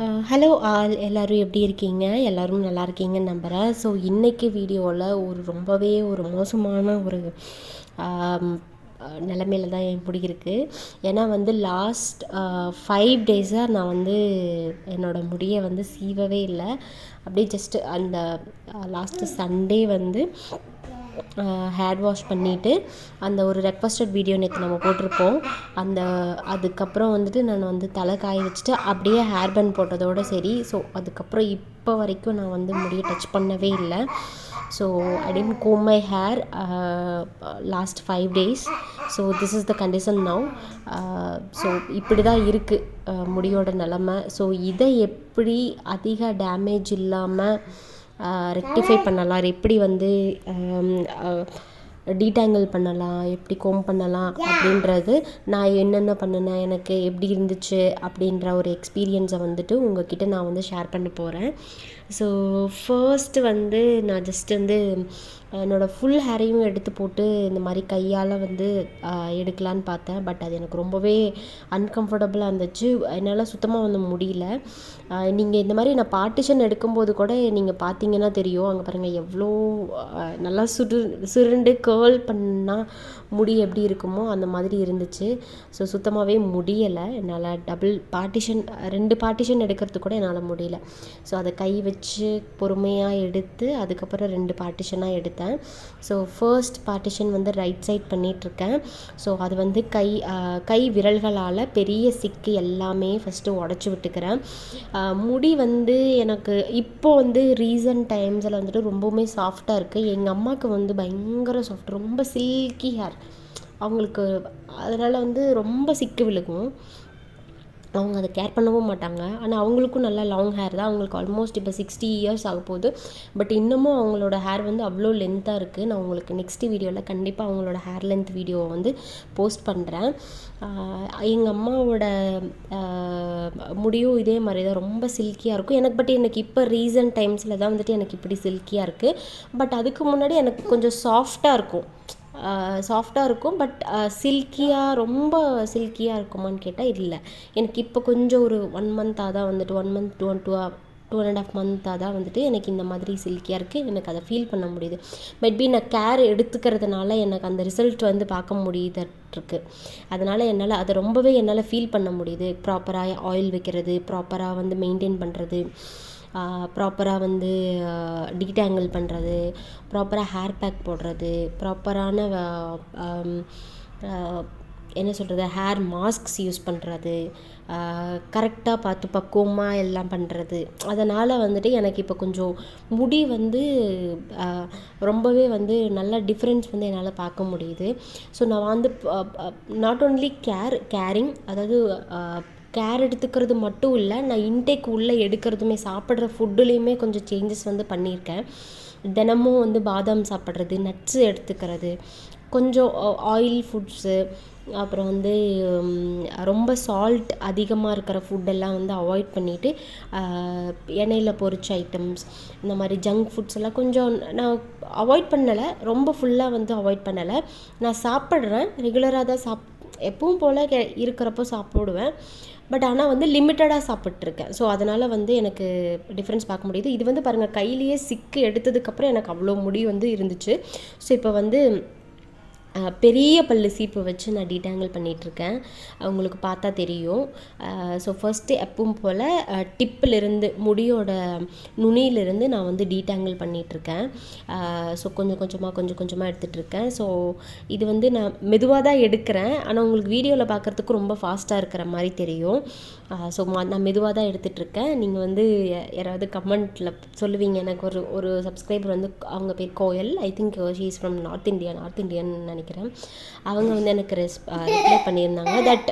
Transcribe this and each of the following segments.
Hello all எல்லோரும் எப்படி இருக்கீங்க? எல்லோரும் நல்லா இருக்கீங்கன்னு நம்புகிறேன். ஸோ இன்றைக்கி வீடியோவில் ரொம்பவே மோசமான நிலமையில தான் என் முடி இருக்குது. ஏன்னா லாஸ்ட் 5 டேஸாக நான் என்னோடய முடியை சீவவே இல்லை. அப்படியே ஜஸ்ட்டு அந்த லாஸ்ட்டு சண்டே ஹேர் வாஷ் பண்ணிவிட்டு அந்த ஒரு ரெக்வஸ்டட் வீடியோ நேற்று நம்ம போட்டிருப்போம். அதுக்கப்புறம் நான் தலை காய வச்சுட்டு அப்படியே ஹேர் பேண்ட் போட்டதோடு சரி. ஸோ அதுக்கப்புறம் இப்போ வரைக்கும் நான் முடியை டச் பண்ணவே இல்லை. So I didn't comb my hair last 5 days. So this is the condition now. So இப்படி தான் இருக்குது முடியோட நிலமை. ஸோ இதை எப்படி அதிக டேமேஜ் இல்லாமல் ரெக்டிஃபை பண்ணலாம், எப்படி டீடாங்கிள் பண்ணலாம், எப்படி கோம் பண்ணலாம் அப்படின்றது, நான் என்னென்ன பண்ணினேன், எனக்கு எப்படி இருந்துச்சு அப்படின்ற ஒரு எக்ஸ்பீரியன்ஸை உங்ககிட்ட நான் ஷேர் பண்ண போகிறேன். ஸோ ஃபர்ஸ்ட்டு நான் ஜஸ்ட் என்னோடய ஃபுல் ஹேரையும் எடுத்து போட்டு இந்த மாதிரி கையால் எடுக்கலான்னு பார்த்தேன். பட் அது எனக்கு ரொம்பவே அன்கம்ஃபர்டபுளாக இருந்துச்சு. என்னால் சுத்தமாக முடியல. நீங்கள் இந்த மாதிரி நான் பார்ட்டிஷன் எடுக்கும்போது கூட நீங்கள் பார்த்தீங்கன்னா தெரியும். அங்கே பாருங்கள் எவ்வளோ நல்லா சுருண்டு கேர்ள் பண்ணால் முடி எப்படி இருக்குமோ அந்த மாதிரி இருந்துச்சு. ஸோ சுத்தமாகவே முடியலை என்னால். டபுள் பார்ட்டிஷன் 2 பார்ட்டிஷன் எடுக்கிறதுக்கு கூட என்னால் முடியல. ஸோ அதை கை வச்சு பொறுமையாக எடுத்து அதுக்கப்புறம் 2 பார்ட்டிஷனாக எடுத்தேன். So first partition right side பண்ணிகிட்ருக்கேன். ஸோ அது கை விரல்களால் பெரிய சிக்கு எல்லாமே ஃபஸ்ட்டு உடச்சி விட்டுக்கிறேன். முடி எனக்கு இப்போ ரீசன்ட் டைம்ஸில் ரொம்பவுமே சாஃப்டாக இருக்குது. எங்கள் அம்மாவுக்கு பயங்கர சாஃப்ட், ரொம்ப சில்கி ஹேர் அவங்களுக்கு. அதனால் ரொம்ப சிக்கு விழுகும். அவங்க அதை கேர் பண்ணவும் மாட்டாங்க. ஆனால் அவங்களுக்கும் நல்லா லாங் ஹேர் தான். அவங்களுக்கு ஆல்மோஸ்ட் இப்போ 60 இயர்ஸ் ஆக போகுது. பட் இன்னமும் அவங்களோட ஹேர் அவ்வளோ லென்த்தாக இருக்குது. நான் உங்களுக்கு நெக்ஸ்ட் வீடியோவில் கண்டிப்பாக அவங்களோட ஹேர் லென்த் வீடியோவை போஸ்ட் பண்ணுறேன். எங்கள் அம்மாவோட முடியும் இதே மாதிரி தான் ரொம்ப சில்கியாக இருக்கும் எனக்கு. பட் எனக்கு இப்போ ரீசன்ட் டைம்ஸில் தான் எனக்கு இப்படி சில்கியாக இருக்குது. பட் அதுக்கு முன்னாடி எனக்கு கொஞ்சம் சாஃப்டாக இருக்கும். பட் சில்கியாக ரொம்ப சில்கியாக இருக்குமான்னு கேட்டால் இல்லை. எனக்கு இப்போ கொஞ்சம் ஒரு 1 மந்த்தாக தான் 1 மந்த் 2.5 மந்த்தாக தான் எனக்கு இந்த மாதிரி சில்கியாக இருக்குது. எனக்கு அதை ஃபீல் பண்ண முடியுது. மேபி நான் கேர் எடுத்துக்கிறதுனால எனக்கு அந்த ரிசல்ட் பார்க்க முடியுதுருக்கு. அதனால் என்னால் அதை ரொம்பவே என்னால் ஃபீல் பண்ண முடியுது. ப்ராப்பராக ஆயில் வைக்கிறது, ப்ராப்பராக மெயின்டைன் பண்ணுறது, ப்ராப்பராக டீடாங்கிள் பண்ணுறது, ப்ராப்பராக ஹேர் பேக் போடுறது, ப்ராப்பரான என்ன சொல்கிறது ஹேர் மாஸ்க்ஸ் யூஸ் பண்ணுறது, கரெக்டாக பார்த்து பக்குவமாக எல்லாம் பண்ணுறது. அதனால் எனக்கு இப்போ கொஞ்சம் முடி ரொம்பவே நல்ல டிஃப்ரென்ஸ் என்னால் பார்க்க முடியுது. ஸோ நான் நாட் ஓன்லி கேரிங், அதாவது கேர் எடுத்துக்கிறது மட்டும் இல்லை, நான் இன்டேக் உள்ளே எடுக்கிறதுமே, சாப்பிட்ற ஃபுட்டுலேயுமே கொஞ்சம் சேஞ்சஸ் பண்ணியிருக்கேன். தினமும் பாதாம் சாப்பிட்றது, நட்ஸு எடுத்துக்கிறது, கொஞ்சம் ஆயில் ஃபுட்ஸு, அப்புறம் ரொம்ப சால்ட் அதிகமாக இருக்கிற ஃபுட்டெல்லாம் அவாய்ட் பண்ணிவிட்டு எண்ணெயில் பொரிச்ச ஐட்டம்ஸ், இந்த மாதிரி ஜங்க் ஃபுட்ஸ் எல்லாம் கொஞ்சம் நான் அவாய்ட் பண்ணலை. ரொம்ப ஃபுல்லாக அவாய்ட் பண்ணலை. நான் சாப்பிட்றேன், ரெகுலராக தான் எப்பவும் போல் இருக்கிறப்போ சாப்பிடுவேன். பட் ஆனால் லிமிட்டடாக சாப்பிட்ருக்கேன். ஸோ அதனால் எனக்கு டிஃப்ரென்ஸ் பார்க்க முடியுது. இது பாருங்கள், கையிலேயே சிக்கு எடுத்ததுக்கப்புறம் எனக்கு அவ்வளோ முடி இருந்துச்சு. ஸோ இப்போ பெரிய பல்லு சீப்பு வச்சு நான் டீடாங்கிள் பண்ணிகிட்ருக்கேன். உங்களுக்கு பார்த்தா தெரியும். ஸோ ஃபஸ்ட்டு எப்பவும் போல் டிப்பிலிருந்து, முடியோட நுனியிலிருந்து நான் டீடாங்கிள் பண்ணிகிட்ருக்கேன். ஸோ கொஞ்சம் கொஞ்சமாக எடுத்துகிட்ருக்கேன். ஸோ இது நான் மெதுவாக தான் எடுக்கிறேன். ஆனால் உங்களுக்கு வீடியோவில் பார்க்குறதுக்கு ரொம்ப ஃபாஸ்ட்டாக இருக்கிற மாதிரி தெரியும். ஸோ நான் மெதுவாக தான் எடுத்துகிட்ருக்கேன். நீங்கள் யாராவது கமெண்ட்டில் சொல்லுவீங்க. எனக்கு ஒரு சப்ஸ்கிரைபர் அவங்க பேர் Goyal, I think she is from north Indian நினைக்கிறேன். அவங்க எனக்கு ரிப்ளை பண்ணியிருந்தாங்க தட்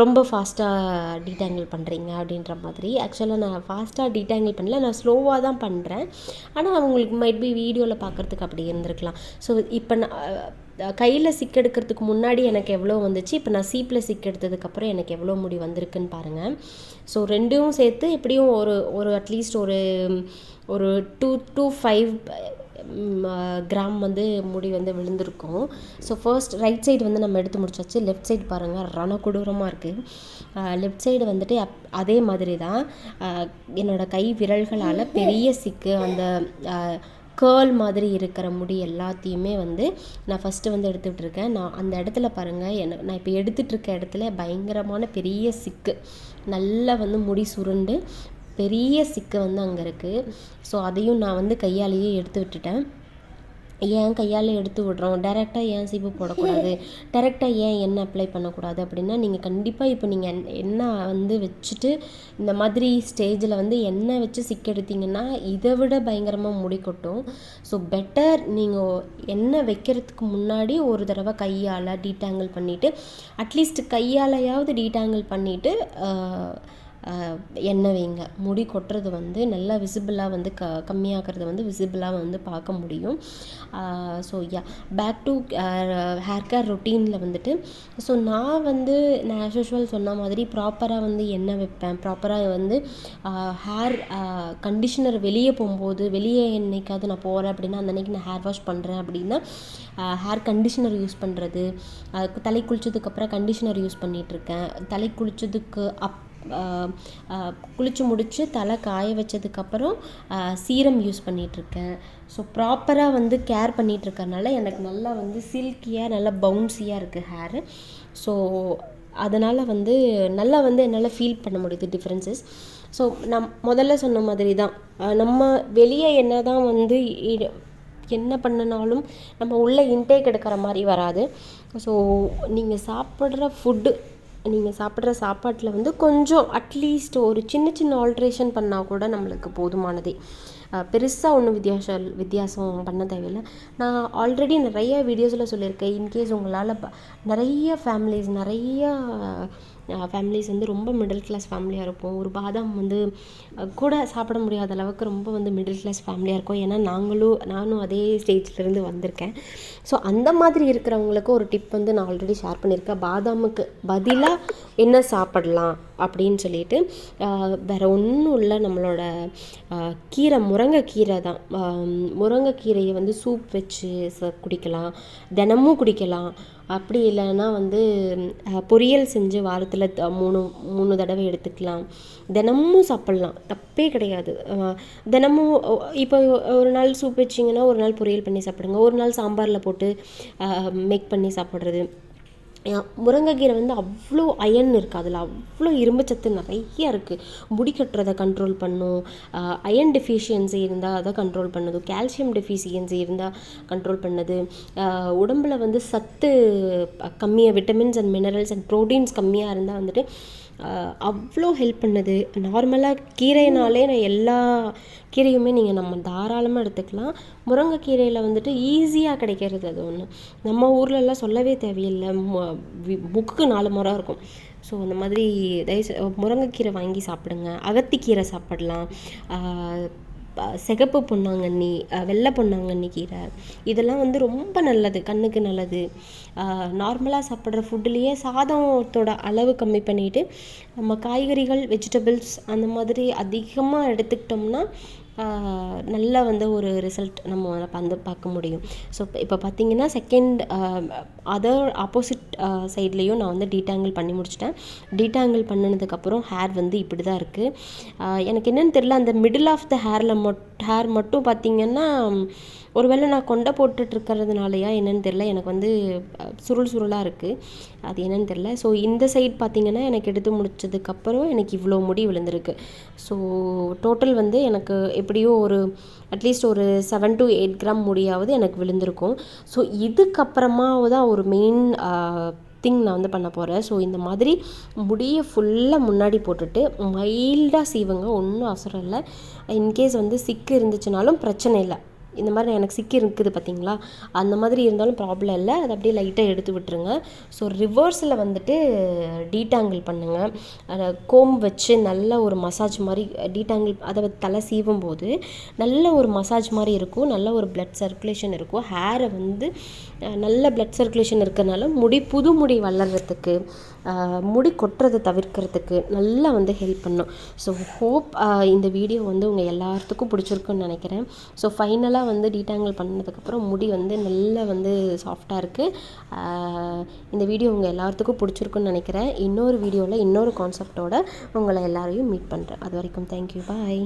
ரொம்ப ஃபாஸ்ட்டாக டீடாங்கிள் பண்ணுறீங்க அப்படின்ற மாதிரி. ஆக்சுவலாக நான் ஃபாஸ்ட்டாக டீடாங்கிள் பண்ணல, நான் ஸ்லோவாக தான் பண்ணுறேன். ஆனால் அவங்களுக்கு மைட் பி வீடியோவில் பார்க்குறதுக்கு அப்படி இருந்திருக்கலாம். ஸோ இப்போ நான் கையில் சிக்கு எடுக்கிறதுக்கு முன்னாடி எனக்கு எவ்வளோ வந்துச்சு, இப்போ நான் சீப்பில் சிக்கு எடுத்ததுக்கப்புறம் எனக்கு எவ்வளோ முடி வந்திருக்குன்னு பாருங்கள். ஸோ ரெண்டும் சேர்த்து எப்படியும் ஒரு அட்லீஸ்ட் ஒரு 2 to 5 கிராம் வந்து முடி வந்து விழுந்திருக்கும். ஸோ ஃபர்ஸ்ட் ரைட் சைடு வந்து நம்ம எடுத்து முடிச்சாச்சு. லெஃப்ட் சைடு பாருங்கள் ரணகொடூரமாக இருக்குது. லெஃப்ட் சைடு வந்துட்டு அதே மாதிரி தான் என்னோடய கை விரல்களால் பெரிய சிக்கு, அந்த கேர்ள் மாதிரி இருக்கிற முடி எல்லாத்தையுமே வந்து நான் ஃபஸ்ட்டு வந்து எடுத்துகிட்ருக்கேன். நான் அந்த இடத்துல பாருங்கள், நான் இப்போ எடுத்துகிட்ருக்க இடத்துல பயங்கரமான பெரிய சிக்கு, நல்லா வந்து முடி சுருண்டு பெரிய சிக்கு வந்து அங்கே இருக்குது. ஸோ அதையும் நான் வந்து கையாலேயே எடுத்து விட்டுட்டேன். ஏன் கையால் எடுத்து விடுறோம், டைரெக்டாக ஏன் சீப்பு போடக்கூடாது, டைரெக்டாக ஏன் எண்ணெய் அப்ளை பண்ணக்கூடாது அப்படின்னா, நீங்கள் கண்டிப்பாக இப்போ நீங்கள் எண்ணெய் வந்து வச்சுட்டு இந்த மாதிரி ஸ்டேஜில் வந்து எண்ணெய் வச்சு சிக்கெடுத்திங்கன்னா இதை விட பயங்கரமாக முடி கொட்டும். ஸோ பெட்டர் நீங்கள் எண்ணெய் வைக்கிறதுக்கு முன்னாடி ஒரு தடவை கையால் டீடாங்கிள் பண்ணிவிட்டு, அட்லீஸ்ட் கையாலையாவது டீடாங்கிள் பண்ணிவிட்டு எண்ணெய் வைங்க. முடி கொட்டுறது வந்து நல்லா விசிபிளாக வந்து கம்மியாகிறது வந்து விசிபிளாக வந்து பார்க்க முடியும். So back to hair care ரொட்டீனில் வந்துட்டு நான் ஆஸ் யூஷுவல் சொன்ன மாதிரி ப்ராப்பராக வந்து எண்ணெய் வைப்பேன். ப்ராப்பராக வந்து ஹேர் கண்டிஷ்னர் வெளியே போகும்போது, வெளியே என்னைக்காவது நான் போகிறேன் அப்படின்னா அந்த அன்றைக்கி நான் ஹேர் வாஷ் பண்ணுறேன் அப்படின்னா ஹேர் கண்டிஷ்னர் யூஸ் பண்ணுறது, தலை குளிச்சதுக்கப்புறம் கண்டிஷ்னர் யூஸ் பண்ணிகிட்ருக்கேன். தலை குளிச்சதுக்கு குளித்து முடித்து தலை காய வச்சதுக்கப்புறம் சீரம் யூஸ் பண்ணிகிட்ருக்கேன். ஸோ ப்ராப்பராக வந்து கேர் பண்ணிகிட்ருக்கறனால எனக்கு நல்லா வந்து சில்கியாக நல்லா பவுன்ஸியாக இருக்குது ஹேரு. ஸோ அதனால் வந்து நல்லா வந்து என்னால் ஃபீல் பண்ண முடியுது டிஃப்ரென்சஸ். ஸோ நான் முதல்ல சொன்ன மாதிரி தான், நம்ம வெளியே என்ன தான் வந்து என்ன பண்ணினாலும் நம்ம உள்ளே இன்டேக் எடுக்கிற மாதிரி வராது. ஸோ நீங்கள் சாப்பிட்ற சாப்பாட்டில் வந்து கொஞ்சம் அட்லீஸ்ட் ஒரு சின்ன சின்ன ஆல்ட்ரேஷன் பண்ணால் கூட நம்மளுக்கு போதுமானதே. பெருசாக ஒன்றும் வித்தியாசம் பண்ண தேவையில்லை. நான் ஆல்ரெடி நிறைய வீடியோஸில் சொல்லியிருக்கேன். இன்கேஸ் உங்களால் நிறைய ஃபேமிலிஸ் வந்து ரொம்ப மிடில் கிளாஸ் ஃபேமிலியாக இருப்போம். ஒரு பாதாம் வந்து கூட சாப்பிட முடியாத அளவுக்கு ரொம்ப வந்து மிடில் கிளாஸ் ஃபேமிலியாக இருக்கும். ஏன்னா நானும் அதே ஸ்டேஜ்லேருந்து வந்திருக்கேன். ஸோ அந்த மாதிரி இருக்கிறவங்களுக்கு ஒரு டிப் வந்து நான் ஆல்ரெடி ஷேர் பண்ணியிருக்கேன். பாதாமுக்கு பதிலாக என்ன சாப்பிடலாம் அப்படின்னு சொல்லிட்டு, வேறு ஒன்றும் இல்லை, நம்மளோட கீரை, முருங்கைக்கீரை தான். முருங்கைக்கீரையை வந்து சூப் வச்சு குடிக்கலாம், தினமும் குடிக்கலாம். அப்படி இல்லைன்னா வந்து பொரியல் செஞ்சு வாரத்தில் 3 தடவை எடுத்துக்கலாம். தினமும் சாப்பிட்லாம், தப்பே கிடையாது. தினமும் இப்போ ஒரு நாள் சூப் வச்சிங்கன்னா ஒரு நாள் பொரியல் பண்ணி சாப்பிடுங்க, ஒரு நாள் சாம்பாரில் போட்டு மேக் பண்ணி சாப்பிட்றது. முருங்கைக்கீரை வந்து அவ்வளோ அயன் இருக்குது, அதில் அவ்வளோ இரும்புச்சத்து நிறைய இருக்குது. முடி கட்டுறதை கண்ட்ரோல் பண்ணும், அயன் டெஃபிஷியன்சி இருந்தால் அதை கண்ட்ரோல் பண்ணுது, கால்சியம் டெஃபிஷியன்சி இருந்தால் கண்ட்ரோல் பண்ணுது, உடம்பில் வந்து சத்து கம்மியாக, vitamins and minerals and proteins கம்மியாக இருந்தால் வந்துட்டு அவ்வளோ ஹெல்ப் பண்ணுது. நார்மலாக கீரைனாலே நான் எல்லா கீரையுமே நம்ம தாராளமாக எடுத்துக்கலாம். முருங்கைக்கீரையில் வந்துட்டு ஈஸியாக கிடைக்கிறது அது ஒன்று. நம்ம ஊர்லெலாம் சொல்லவே தேவையில்லை, புக்கு 4 முறை இருக்கும். ஸோ அந்த மாதிரி முருங்கைக்கீரை வாங்கி சாப்பிடுங்க. அகத்திக்கீரை சாப்பிடலாம், சிகப்பு பொன்னாங்கண்ணி, வெள்ளை பொன்னாங்கண்ணி கீரை, இதெல்லாம் வந்து ரொம்ப நல்லது, கண்ணுக்கு நல்லது. நார்மலாக சாப்பிட்ற ஃபுட்டுலேயே சாதத்தோட அளவு கம்மி பண்ணிவிட்டு நம்ம காய்கறிகள், வெஜிடபிள்ஸ் அந்த மாதிரி அதிகமாக எடுத்துக்கிட்டோம்னா நல்லா வந்து ஒரு ரிசல்ட் நம்ம வந்து பார்க்க முடியும். ஸோ இப்போ பார்த்திங்கன்னா செகண்ட் ஆப்போசிட் சைட்லேயும் நான் வந்து டீடாங்கிள் பண்ணி முடிச்சிட்டேன். டீடாங்கிள் பண்ணினதுக்கப்புறம் ஹேர் வந்து இப்படி தான் இருக்குது. எனக்கு என்னென்னு தெரியல, அந்த மிடில் ஆஃப் த ஹேர் மட்டும் பார்த்திங்கன்னா ஒருவேளை நான் கொண்டை போட்டுட்ருக்கிறதுனாலையா என்னென்னு தெரில, எனக்கு வந்து சுருளாக இருக்குது, அது என்னென்னு தெரில. ஸோ இந்த சைட் பார்த்திங்கன்னா எனக்கு எடுத்து முடிச்சதுக்கப்புறம் எனக்கு இவ்வளோ முடி விழுந்திருக்கு. ஸோ டோட்டல் வந்து எனக்கு எப்படியோ ஒரு அட்லீஸ்ட் ஒரு 7 to 8 கிராம் முடியாவது எனக்கு விழுந்திருக்கும். ஸோ இதுக்கப்புறமா தான் ஒரு மெயின் திங் நான் வந்து பண்ண போகிறேன். ஸோ இந்த மாதிரி முடியை ஃபுல்லாக முன்னாடி போட்டுட்டு மைல்டாக சீவுங்க, ஒன்றும் அவசரம் இல்லை. இன்கேஸ் வந்து சிக்கு இருந்துச்சுனாலும் பிரச்சனை இல்லை. இந்த மாதிரி எனக்கு சிக்கி இருக்குது பார்த்திங்களா, அந்த மாதிரி இருந்தாலும் ப்ராப்ளம் இல்லை, அதை அப்படியே லைட்டாக எடுத்து விட்டுருங்க. ஸோ ரிவர்ஸில் வந்துட்டு டீடாங்கிள் பண்ணுங்கள். அதை கோம் வச்சு நல்ல ஒரு மசாஜ் மாதிரி டீடாங்கிள், அதை தலை சீவும் போது நல்ல ஒரு மசாஜ் மாதிரி இருக்கும், நல்ல ஒரு பிளட் சர்க்குலேஷன் இருக்கும். ஹேரை வந்து நல்ல பிளட் சர்க்குலேஷன் இருக்கிறனால புது முடி வளர்கிறதுக்கு முடி கொட்டுறதை தவிர்க்கிறதுக்கு நல்லா வந்து ஹெல்ப் பண்ணும். ஸோ ஹோப் இந்த வீடியோ வந்து உங்கள் எல்லாத்துக்கும் பிடிச்சிருக்குன்னு நினைக்கிறேன். ஸோ ஃபைனலாக வந்து டீடாங்கிள் பண்ணதுக்கப்புறம் முடி வந்து நல்லா வந்து சாஃப்டாக இருக்குது. இந்த வீடியோ உங்கள் எல்லாத்துக்கும் பிடிச்சிருக்குன்னு நினைக்கிறேன். இன்னொரு வீடியோவில் இன்னொரு கான்செப்டோட உங்களை எல்லாரையும் மீட் பண்ணுறேன். அது வரைக்கும் தேங்க்யூ, பாய்.